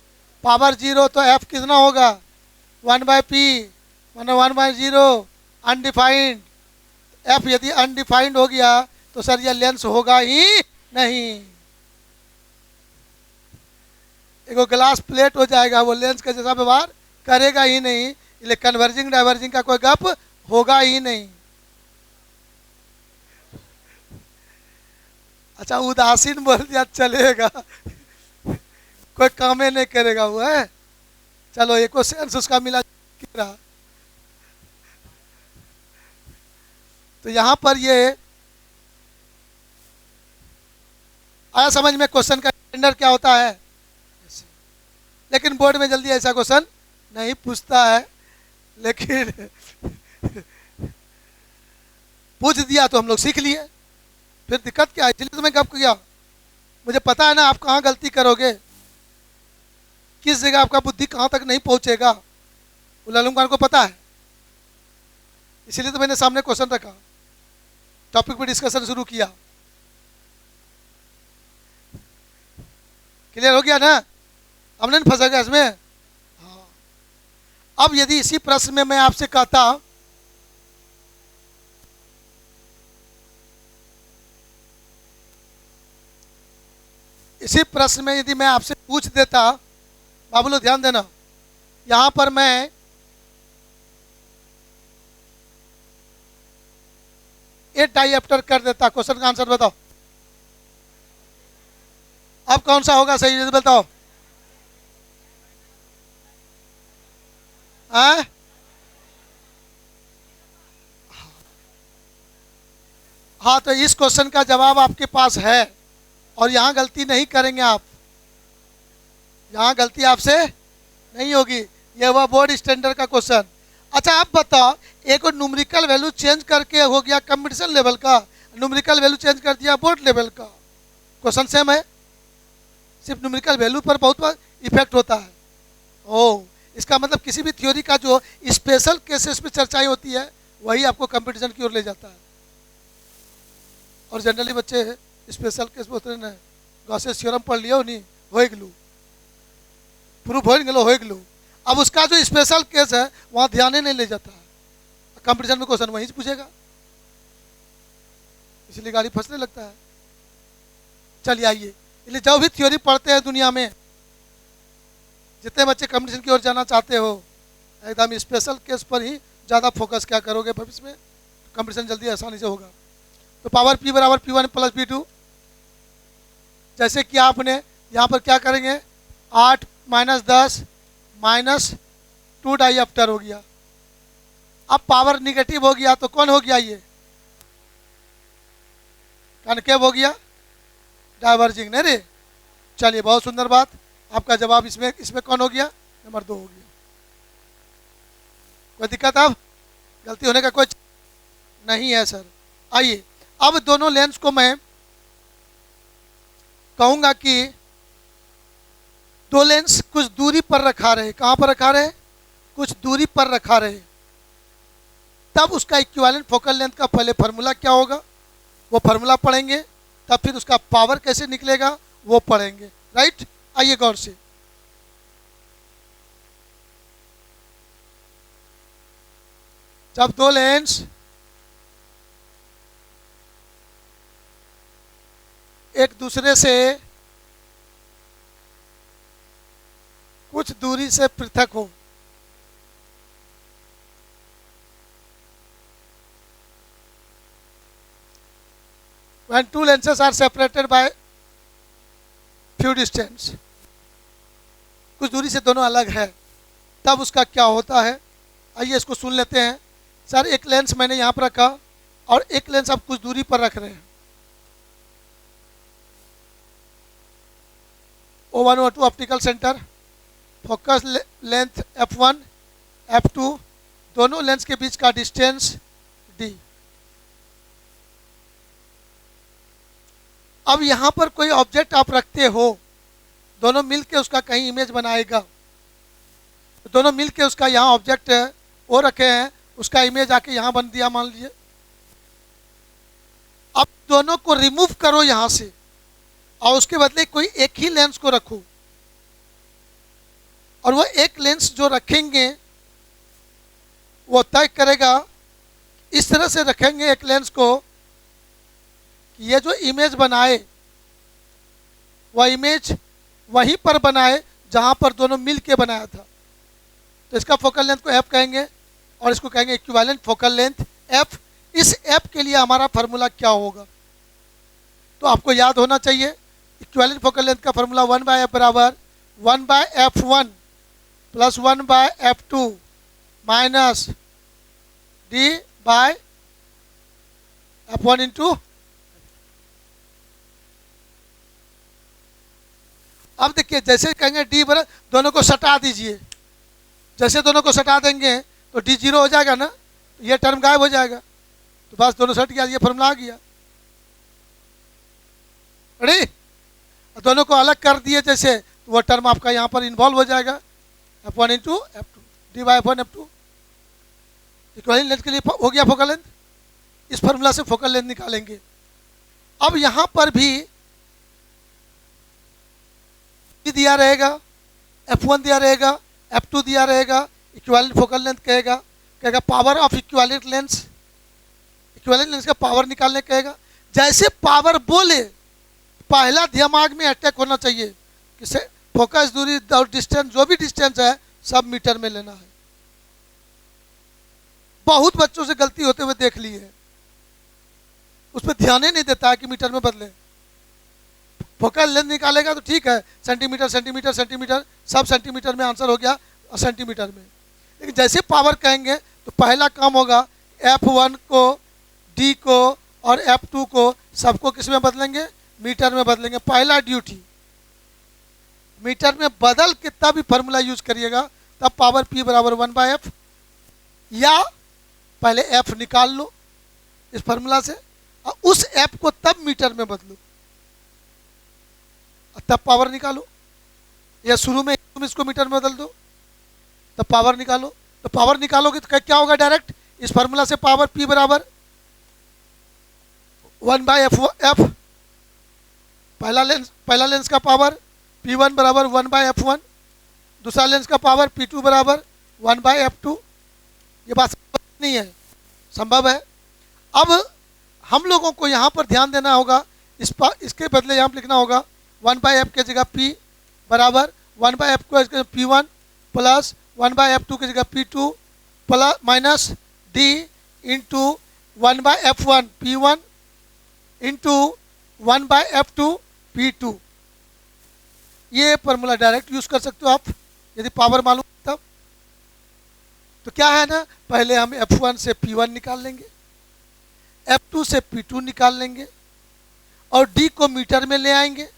Speaker 1: पावर 0, तो F कितना होगा? 1/P, 1/0 undefined. F यदि अनडिफाइंड हो गया तो सर यह लेंस होगा ही नहीं। एक ग्लास प्लेट हो जाएगा, वो लेंस का जैसा व्यवहार करेगा ही नहीं, इसलिए कन्वर्जिंग डाइवर्जिंग का कोई गप होगा ही नहीं। अच्छा उदासीन बोल दिया चलेगा, कोई काम ही नहीं करेगा वो है। चलो एक सेंस उसका मिला रहा। तो यहां पर ये आया समझ में क्वेश्चन का टेंडर क्या होता है। लेकिन बोर्ड में जल्दी ऐसा क्वेश्चन नहीं पूछता है, लेकिन पूछ दिया तो हम लोग सीख लिए, फिर दिक्कत क्या है? इसलिए तो मैं गप किया, मुझे पता है ना आप कहाँ गलती करोगे, किस जगह आपका बुद्धि कहाँ तक नहीं पहुंचेगा, वो लालूम खान को पता है। इसलिए तो मैंने सामने क्वेश्चन रखा, टॉपिक पे डिस्कशन शुरू किया। क्लियर हो गया ना? हमने नहीं फंसा गया इसमें। हाँ। अब यदि इसी प्रश्न में मैं आपसे कहता, इसी प्रश्न में यदि मैं आपसे पूछ देता, बाबू लोग ध्यान देना, यहां पर मैं एक डाइएप्टर कर देता, क्वेश्चन का आंसर बताओ। अब कौन सा होगा सही, यदि बताओ। हाँ हाँ, तो इस क्वेश्चन का जवाब आपके पास है और यहां गलती नहीं करेंगे आप, यहां गलती आपसे नहीं होगी। यह वह बोर्ड स्टैंडर्ड का क्वेश्चन। अच्छा आप बताओ, एक न्यूमेरिकल वैल्यू चेंज करके हो गया कंपटीशन लेवल का, न्यूमेरिकल वैल्यू चेंज कर दिया बोर्ड लेवल का, क्वेश्चन सेम है, सिर्फ न्यूमेरिकल वैल्यू पर बहुत इफेक्ट होता है। ओ, इसका मतलब किसी भी थ्योरी का जो स्पेशल केसेस पे चर्चाएं होती है वही आपको कंपटीशन की ओर ले जाता है। और जनरली बच्चे स्पेशल केस में होते हैं, गॉसेस थ्योरम पढ़ लिया नहीं, हो गलू प्रूफ हो गलो, हो गलू। अब उसका जो स्पेशल केस है वहां ध्यान ही नहीं ले जाता है, कंपटीशन में क्वेश्चन वहीं से पूछेगा, इसलिए गाड़ी फंसने लगता है। चलिए आइए, इसलिए जो भी थ्योरी पढ़ते हैं दुनिया में, जितने बच्चे कंपटीशन की ओर जाना चाहते हो, एकदम स्पेशल केस पर ही ज़्यादा फोकस क्या करोगे भविष्य में, कंपटीशन जल्दी आसानी से होगा। तो पावर P बराबर P1 प्लस P2, जैसे कि आपने यहाँ पर क्या करेंगे, 8 -10 -2 डाइएप्टर हो गया। अब पावर निगेटिव हो गया तो कौन हो गया, ये कनकेव हो गया, डाइवर्जिंग नहीं रे। चलिए बहुत सुंदर बात, आपका जवाब इसमें कौन हो गया, नंबर 2 हो गया। कोई दिक्कत? अब गलती होने का कोई नहीं है सर। आइए अब दोनों लेंस को मैं कहूंगा कि दो लेंस कुछ दूरी पर रखा रहे। कहां पर रखा रहे? कुछ दूरी पर रखा रहे, तब उसका इक्विवेलेंट फोकल लेंथ का पहले फार्मूला क्या होगा वो फार्मूला पढ़ेंगे, तब फिर उसका पावर कैसे निकलेगा वो पढ़ेंगे। राइट, आइए गौर से। जब दो लेंस एक दूसरे से कुछ दूरी से पृथक हो, when two lenses are separated by few distance, कुछ दूरी से दोनों अलग है, तब उसका क्या होता है। आइए इसको सुन लेते हैं। सर एक लेंस मैंने यहाँ पर रखा और एक लेंस आप कुछ दूरी पर रख रहे हैं, O1 O2 optical centre, focus length f1 f2, दोनों लेंस के बीच का डिस्टेंस d। अब यहाँ पर कोई ऑब्जेक्ट आप रखते हो, दोनों मिलके उसका कहीं इमेज बनाएगा, दोनों मिलके उसका यहाँ ऑब्जेक्ट वो रखे हैं, उसका इमेज आके यहाँ बन दिया मान लीजिए। अब दोनों को रिमूव करो यहाँ से और उसके बदले कोई एक ही लेंस को रखो, और वो एक लेंस जो रखेंगे वो तय करेगा, इस तरह से रखेंगे एक लेंस को कि ये जो इमेज बनाए वह इमेज वहीं पर बनाए जहां पर दोनों मिल के बनाया था। तो इसका फोकल लेंथ को f कहेंगे और इसको कहेंगे इक्विवेलेंट फोकल लेंथ f। इस f के लिए हमारा फार्मूला क्या होगा, तो आपको याद होना चाहिए। इक्विवेलेंट फोकल लेंथ का फार्मूला 1/f बराबर 1/f1 plus 1/f2 minus d/f1 into. अब देखिए जैसे कहेंगे d बराबर, दोनों को सटा दीजिए, जैसे दोनों को सटा देंगे तो d 0 हो जाएगा ना, ये टर्म गायब हो जाएगा, तो बस दोनों सट गया, ये फॉर्मूला आ गया। रेडी, दोनों को अलग कर दिए जैसे, तो वो टर्म आपका यहाँ पर इन्वॉल्व हो जाएगा, f1 into f2 d/f1 f2। Equivalent length के लिए हो गया फोकल लेंथ, इस फॉर्मूला से फोकल लेंथ निकालेंगे। अब यहाँ पर भी दिया रहेगा, f1 दिया रहेगा, f2 दिया रहेगा, इक्विवेलेंट फोकल लेंथ कहेगा power of equivalent lens, equivalent lens का पावर निकालने कहेगा। जैसे पावर बोले पहला दिमाग में अटैक होना चाहिए कि फोकस दूरी और डिस्टेंस, जो भी डिस्टेंस है सब मीटर में लेना है। बहुत बच्चों से गलती होते हुए देख ली है, उस पर ध्यान ही नहीं देता है कि मीटर में बदले। फोकल लेंथ निकालेगा तो ठीक है, सेंटीमीटर सेंटीमीटर सेंटीमीटर सब सेंटीमीटर में आंसर हो गया और सेंटीमीटर में, लेकिन जैसे पावर कहेंगे तो पहला काम होगा f1 को, d को और f2 को सबको किस में बदलेंगे, मीटर में बदलेंगे। पहला ड्यूटी मीटर में बदल के तब भी फार्मूला यूज करिएगा, तब पावर p बराबर 1/f, या पहले f निकाल लो इस फार्मूला से और उस f को तब मीटर में बदलो तब पावर निकालो, या शुरू में तुम इसको मीटर में बदल दो तब पावर निकालो। तो पावर निकालोगे तो क्या होगा, डायरेक्ट इस फार्मूला से पावर p बराबर 1/f, पहला लेंस का पावर p1 बराबर 1/f1, दूसरा लेंस का पावर p2 बराबर 1/f2। ये बात नहीं है, संभव है। अब हम लोगों को यहाँ पर ध्यान देना होगा, इसके बदले यहाँ पर लिखना होगा 1/f के जगह p बराबर 1/f को जगह p1 प्लस 1/f2 की जगह p2 plus minus d into 1/f1 p1 into 1/f2 p2। ये फार्मूला डायरेक्ट यूज कर सकते हो आप यदि पावर मालूम तब। तो क्या है ना, पहले हम f1 से p1 निकाल लेंगे, f2 से p2 निकाल लेंगे और d को मीटर में ले आएंगे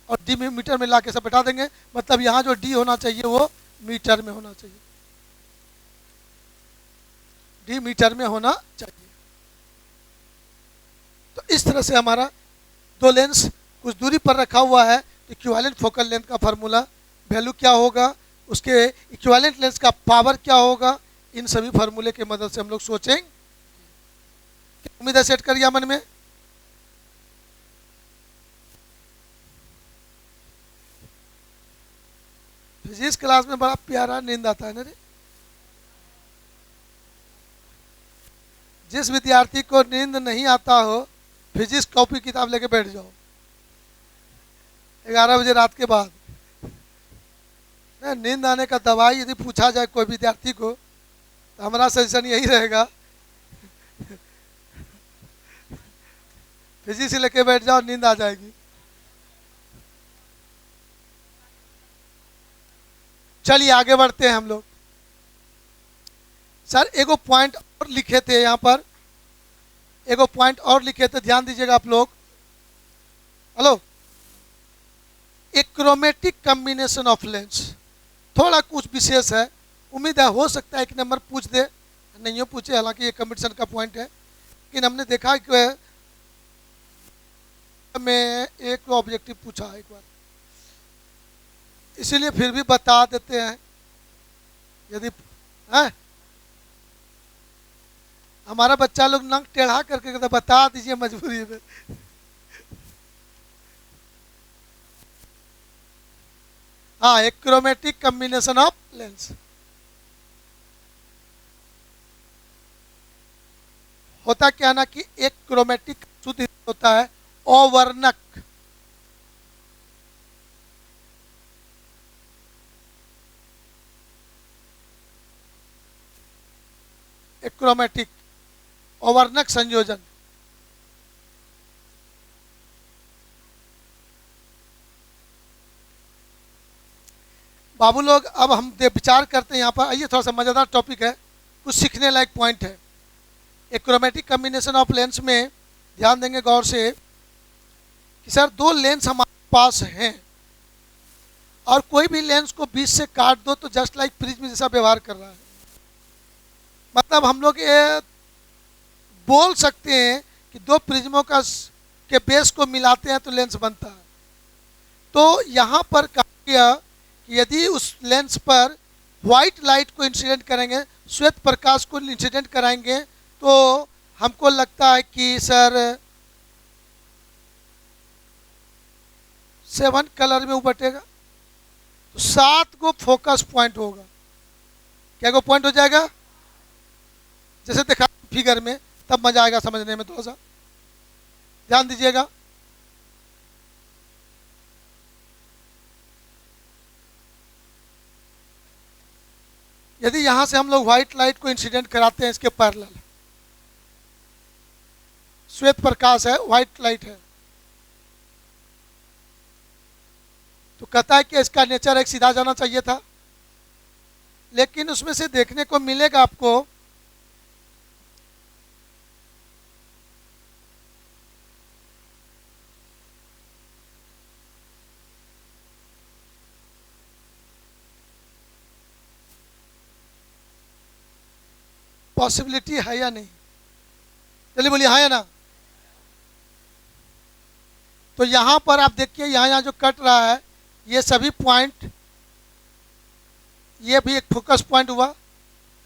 Speaker 1: और d में मीटर में लाके सब बैठा देंगे। मतलब यहाँ जो d होना चाहिए वो मीटर में होना चाहिए, d मीटर में होना चाहिए। तो इस तरह से हमारा दो लेंस कुछ दूरी पर रखा हुआ है, इक्विवेलेंट फोकल लेंथ का फार्मूला वैल्यू क्या होगा, उसके इक्विवेलेंट लेंस का पावर क्या होगा, इन सभी फार्मूले के मदद से हम लोग सोचेंगे। उम्मीद है सेट कर लिया मन में। फिजिक्स क्लास में बड़ा प्यारा नींद आता है ना रे। जिस विद्यार्थी को नींद नहीं आता हो, फिजिक्स कॉपी किताब लेके बैठ जाओ 11 बजे रात के बाद। नींद आने का दवाई यदि पूछा जाए कोई विद्यार्थी को, तो हमारा सजेशन यही रहेगा, फिजिक्स लेके बैठ जाओ, नींद आ जाएगी। चलिए आगे बढ़ते हैं हम लोग। सर एगो पॉइंट और लिखे थे यहाँ पर, एगो पॉइंट और लिखे थे, ध्यान दीजिएगा आप लोग। हेलो, एक क्रोमेटिक कॉम्बिनेशन ऑफ लेंस, थोड़ा कुछ विशेष है, उम्मीद है हो सकता है एक नंबर पूछ दे, नहीं हो पूछे, हालांकि ये कंपटीशन का पॉइंट है, लेकिन हमने देखा कि में एक ऑब्जेक्टिव पूछा एक बार, इसीलिए फिर भी बता देते हैं। यदि है हमारा बच्चा लोग नाक टेढ़ा करके कहता बता दीजिए मजबूरी में। हाँ, एक क्रोमेटिक कॉम्बिनेशन ऑफ लेंस होता क्या ना कि एक क्रोमेटिक शुद्ध होता है अवर्णक, एक क्रोमेटिक अवर्णक संयोजन। बाबू लोग अब हम विचार करते हैं यहाँ पर, आइए थोड़ा सा मजेदार टॉपिक है, कुछ सीखने लायक पॉइंट है। एक क्रोमेटिक कॉम्बिनेशन ऑफ लेंस में ध्यान देंगे गौर से कि सर दो लेंस हमारे पास हैं और कोई भी लेंस को बीच से काट दो तो जस्ट लाइक प्रिज्म जैसा व्यवहार कर रहा है। मतलब हम लोग ये बोल सकते हैं कि दो प्रिज्मों का के बेस को मिलाते हैं तो लेंस बनता है। तो यहाँ पर कहा गया कि यदि उस लेंस पर व्हाइट लाइट को इंसिडेंट करेंगे, श्वेत प्रकाश को इंसिडेंट कराएंगे, तो हमको लगता है कि सर 7 कलर में उबटेगा, तो 7 को फोकस पॉइंट होगा। क्या को पॉइंट हो जाएगा, जैसे देखा फिगर में, तब मजा आएगा समझने में। थोड़ा सा ध्यान दीजिएगा। यदि यहां से हम लोग व्हाइट लाइट को इंसिडेंट कराते हैं इसके पैरेलल, श्वेत प्रकाश है, व्हाइट लाइट है, तो कहता है कि इसका नेचर एक सीधा जाना चाहिए था, लेकिन उसमें से देखने को मिलेगा आपको पॉसिबिलिटी है या नहीं, चलिए बोलिए हाँ या ना। तो यहां पर आप देखिए, यहाँ जो कट रहा है ये सभी पॉइंट, ये भी एक फोकस पॉइंट हुआ,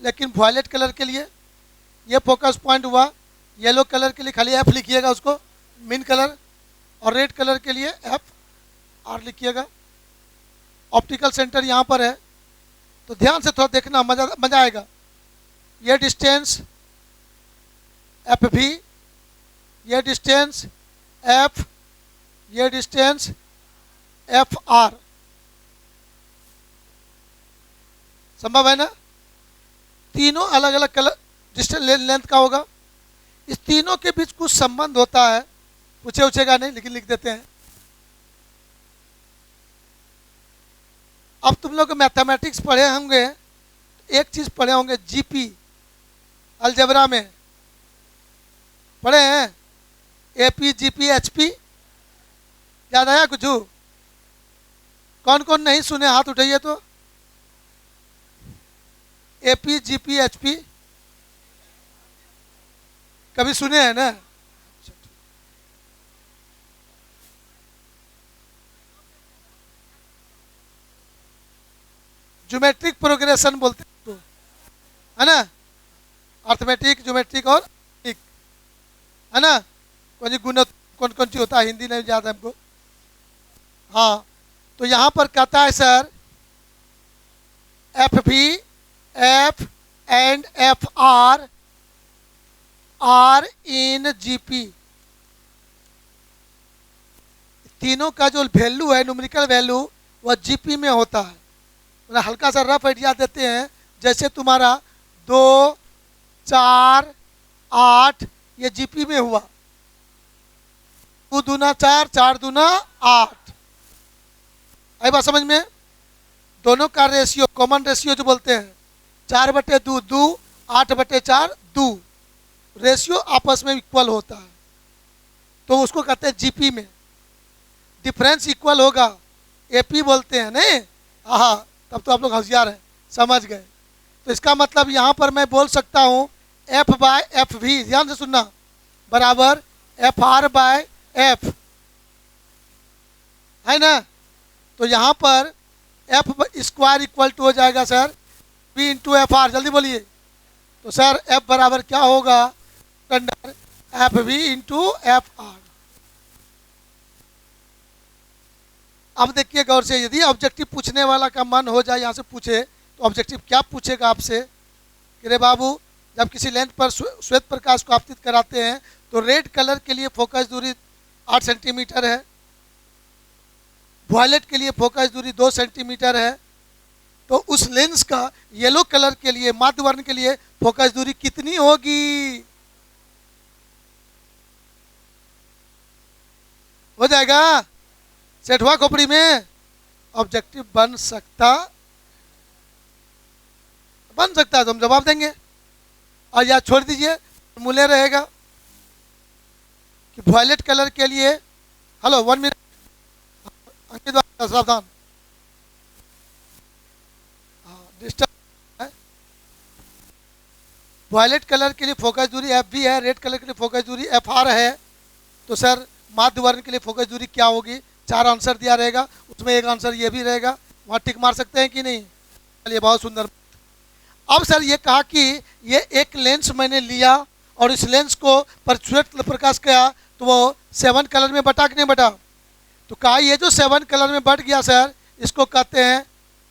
Speaker 1: लेकिन वॉयलेट कलर के लिए ये फोकस पॉइंट हुआ, येलो कलर के लिए खाली एफ लिखिएगा उसको मीन कलर, और रेड कलर के लिए एफ आर लिखिएगा। ऑप्टिकल सेंटर यहाँ पर है, तो ध्यान से थोड़ा देखना, मजा आएगा। ये डिस्टेंस एफ भी, ये डिस्टेंस एफ, ये डिस्टेंस एफ आर, संभव है ना। तीनों अलग अलग कलर डिस्टेंस लेंथ का होगा, इस तीनों के बीच कुछ संबंध होता है, पूछे उछेगा नहीं लेकिन लिख देते हैं। अब तुम लोग मैथमेटिक्स पढ़े होंगे, एक चीज पढ़े होंगे, जीपी अलजेब्रा में पढ़े हैं, एपी जीपी एचपी, याद आया कुछ? कौन कौन नहीं सुने हाथ उठाइए तो। एपी जीपी एचपी कभी सुने हैं ना? ज्योमेट्रिक प्रोग्रेशन बोलते हैं तो, है ना, अर्थमेटिक, ज्योमेट्रिक और ठीक, है ना। कौन गुण कौन कौन सी होता है, हिंदी नहीं याद है हमको। हाँ, तो यहाँ पर कहता है सर एफ भी, F and F are in GP. तीनों का जो वैल्यू है, न्यूमेरिकल वैल्यू, वह जीपी में होता है। मतलब हल्का सा रफ आइडिया देते हैं, जैसे तुम्हारा 2, 4, 8 ये जीपी में हुआ, 2 दूना 4, 4 दूना 8। आई बात समझ में? दोनों का रेशियो, कॉमन रेशियो जो बोलते हैं, 4/2 2, 8/4 2, रेशियो आपस में इक्वल होता है, तो उसको कहते हैं जीपी में। डिफरेंस इक्वल होगा, एपी बोलते हैं नहीं। हाँ, तब तो आप लोग होशियार हैं, समझ गए। तो इसका मतलब यहाँ पर मैं बोल सकता हूँ एफ बाय एफ भी, ध्यान से सुनना, बराबर एफ आर बाय एफ, है ना। तो यहाँ पर एफ स्क्वायर इक्वल टू हो जाएगा sir B into F R. जल्दी बोलिए। तो सर एफ बराबर क्या होगा, under F B into F R. अब देखिए गौर से, यदि ऑब्जेक्टिव पूछने वाला का मन हो जाए यहाँ से पूछे, तो ऑब्जेक्टिव क्या पूछेगा आपसे कि रे बाबू, जब किसी लेंस पर श्वेत प्रकाश को आपतित कराते हैं तो रेड कलर के लिए फोकस दूरी 8 सेंटीमीटर है, वायलेट के लिए फोकस दूरी 2 सेंटीमीटर है, तो उस लेंस का येलो कलर के लिए, माध्य वर्ण के लिए फोकस दूरी कितनी होगी? हो जाएगा सेट हुआ खोपड़ी में? ऑब्जेक्टिव बन सकता है, तो हम जवाब देंगे। और या छोड़ दीजिए, मूल्य रहेगा कि वायलेट कलर के लिए, हेलो 1 मिनट अंकित सावधान, डिस्टर्ब है। वायलेट कलर के लिए फोकस दूरी एफ बी है, रेड कलर के लिए फोकस दूरी एफ आर है, तो सर माध्य वर्ण के लिए फोकस दूरी क्या होगी? 4 आंसर दिया रहेगा, उसमें एक आंसर ये भी रहेगा, वहाँ टिक मार सकते हैं कि नहीं? चलिए, बहुत सुंदर। अब सर ये कहा कि ये एक लेंस मैंने लिया और इस लेंस को पर श्वेत प्रकाश किया, तो वो 7 कलर में बटा कि नहीं बटा? तो कहा ये जो 7 कलर में बट गया सर, इसको कहते हैं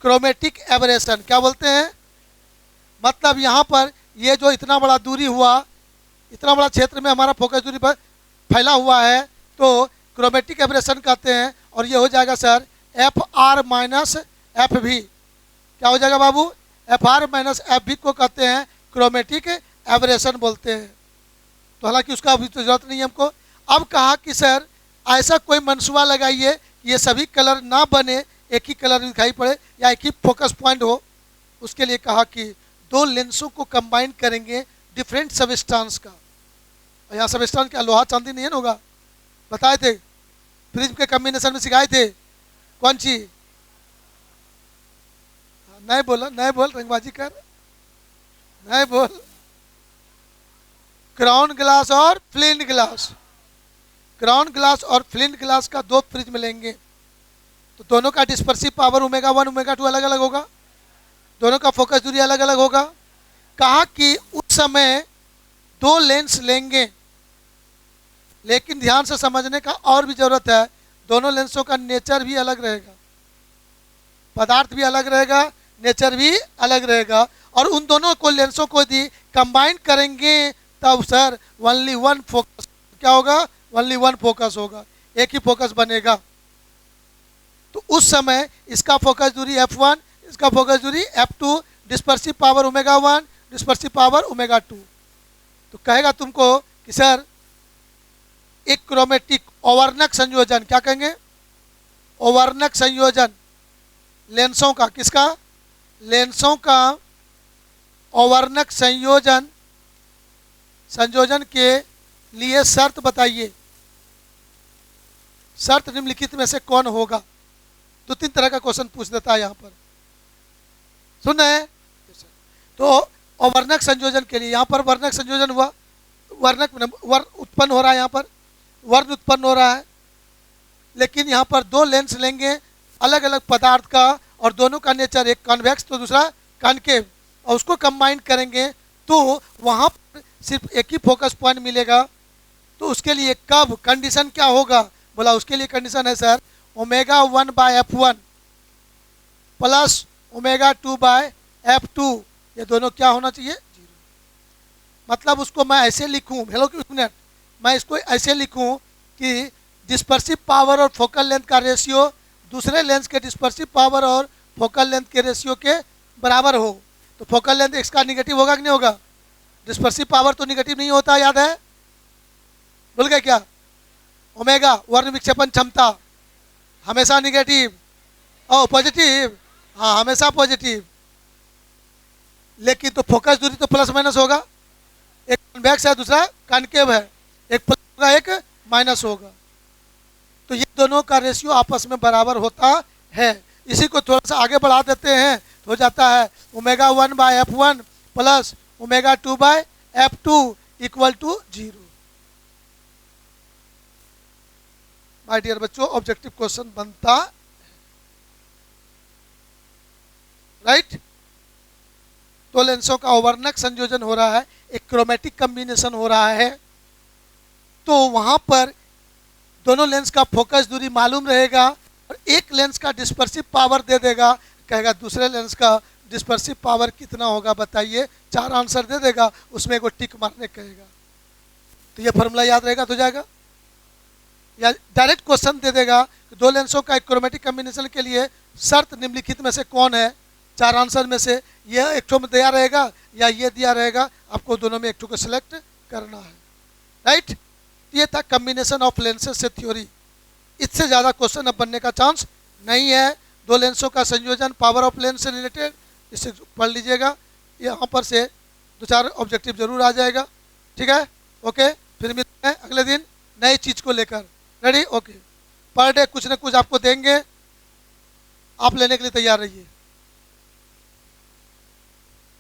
Speaker 1: क्रोमेटिक एबरेशन। क्या बोलते हैं? मतलब यहाँ पर ये जो इतना बड़ा दूरी हुआ, इतना बड़ा क्षेत्र में हमारा फोकस दूरी पर फैला हुआ है, तो क्रोमेटिक एबरेशन कहते हैं। और ये हो जाएगा sir F R minus F भी। क्या हो जाएगा बाबू? एफ आर माइनस एफ भी को कहते हैं क्रोमेटिक एबरेशन बोलते हैं। तो हालांकि उसका अभी तो जरूरत नहीं है हमको। अब कहा कि सर ऐसा कोई मनसूबा लगाइए कि ये सभी कलर ना बने, एक ही कलर दिखाई पड़े या एक ही फोकस पॉइंट हो। उसके लिए कहा कि 2 लेंसों को कंबाइन करेंगे डिफरेंट सबस्टांस का। और यहाँ सबस्टांस क्या लोहा चांदी नहीं है ना होगा? बताए थे, प्रिज्म के कॉम्बिनेशन में सिखाए थे। कौन सी? नहीं बोला, नहीं बोल, रंगबाजी कर, नहीं बोल। क्राउन ग्लास और फ्लिंट ग्लास। क्राउन ग्लास और फ्लिंट ग्लास का 2 प्रिज्म लेंगे, तो दोनों का डिस्पर्सिव पावर ω1 ω2 अलग अलग होगा, दोनों का फोकस दूरी अलग अलग होगा। कहा कि उस समय 2 लेंस लेंगे, लेकिन ध्यान से समझने का और भी जरूरत है, दोनों लेंसों का नेचर भी अलग रहेगा, पदार्थ भी अलग रहेगा, नेचर भी अलग रहेगा। और उन दोनों को लेंसों को यदि कंबाइन करेंगे तब सर ओनली 1 फोकस, क्या होगा? ओनली 1 फोकस होगा, एक ही फोकस बनेगा। तो उस समय इसका फोकस दूरी f1, इसका फोकस दूरी f2, dispersive power ω1, dispersive power ω2। तो कहेगा तुमको कि सर एक क्रोमेटिक ओवर्नक संयोजन, क्या कहेंगे? ओवर्नक संयोजन लेंसों का, किसका? लेंसों का ओवर्नक संयोजन के लिए शर्त बताइए। शर्त निम्नलिखित में से कौन होगा? 2-3 तरह का क्वेश्चन पूछ देता है यहाँ पर, सुन रहे हैं? तो अवर्णक संयोजन के लिए यहाँ पर वर्णक संयोजन हुआ, वर्णक वर्ण उत्पन्न हो रहा है, यहाँ पर वर्ण उत्पन्न हो रहा है, लेकिन यहाँ पर 2 लेंस लेंगे अलग अलग पदार्थ का और दोनों का नेचर, एक कॉन्वेक्स तो दूसरा कॉनकेव, और उसको कंबाइन करेंगे तो वहाँ पर सिर्फ एक ही फोकस पॉइंट मिलेगा। तो उसके लिए कब कंडीशन क्या होगा? बोला उसके लिए कंडीशन है sir ω1/f1 plus omega 2/f2, ये दोनों क्या होना चाहिए, जीरो। मतलब उसको मैं ऐसे लिखूं, हेलो स्टूडेंट, मैं इसको ऐसे लिखूं कि डिस्पर्सिव पावर और फोकल लेंथ का रेशियो दूसरे लेंस के डिस्पर्सिव पावर और फोकल लेंथ के रेशियो के बराबर हो। तो फोकल लेंथ एक्स का निगेटिव होगा कि नहीं होगा, डिस्पर्सिव पावर तो निगेटिव नहीं होता, याद है, भूल गए क्या। ओमेगा वर्ण विक्षेपण क्षमता हमेशा निगेटिव, ओ पॉजिटिव, हाँ हमेशा पॉजिटिव। लेकिन तो फोकस दूरी तो प्लस माइनस होगा, एक कन्वेक्स है दूसरा कॉनकेव है, एक प्लस होगा एक माइनस होगा, तो ये दोनों का रेशियो आपस में बराबर होता है। इसी को थोड़ा सा आगे बढ़ा देते हैं तो हो जाता है omega 1/f1 plus omega 2/f2 equal to zero. My dear बच्चों, ऑब्जेक्टिव क्वेश्चन बनता राइट। दो लेंसों का ओवरनक संयोजन हो रहा है, एक क्रोमेटिक कॉम्बिनेशन हो रहा है, तो वहां पर दोनों लेंस का फोकस दूरी मालूम रहेगा और एक लेंस का डिस्पर्सिव पावर दे देगा, कहेगा दूसरे लेंस का डिस्पर्सिव पावर कितना होगा बताइए, 4 आंसर दे देगा, उसमें एगो टिक मारने कहेगा। तो ये फॉर्मूला याद रहेगा तो जाएगा, या डायरेक्ट क्वेश्चन दे देगा कि दो लेंसों का एक क्रोमेटिक कॉम्बिनेशन के लिए शर्त निम्नलिखित में से कौन है, 4 आंसर में से यह एक ठो में दिया रहेगा या ये दिया रहेगा, आपको दोनों में एक ठो को सिलेक्ट करना है, राइट। ये था कॉम्बिनेशन ऑफ लेंसेज से थ्योरी। इससे ज़्यादा क्वेश्चन अब बनने का चांस नहीं है। दो लेंसों का संयोजन पावर ऑफ लेंस से रिलेटेड, इसे पढ़ लीजिएगा, यहाँ पर से 2-4 ऑब्जेक्टिव जरूर आ जाएगा, ठीक है। ओके, फिर मिलते हैं अगले दिन नई चीज़ को लेकर, रेडी, ओके। पर डे कुछ ना कुछ आपको देंगे, आप लेने के लिए तैयार रहिए।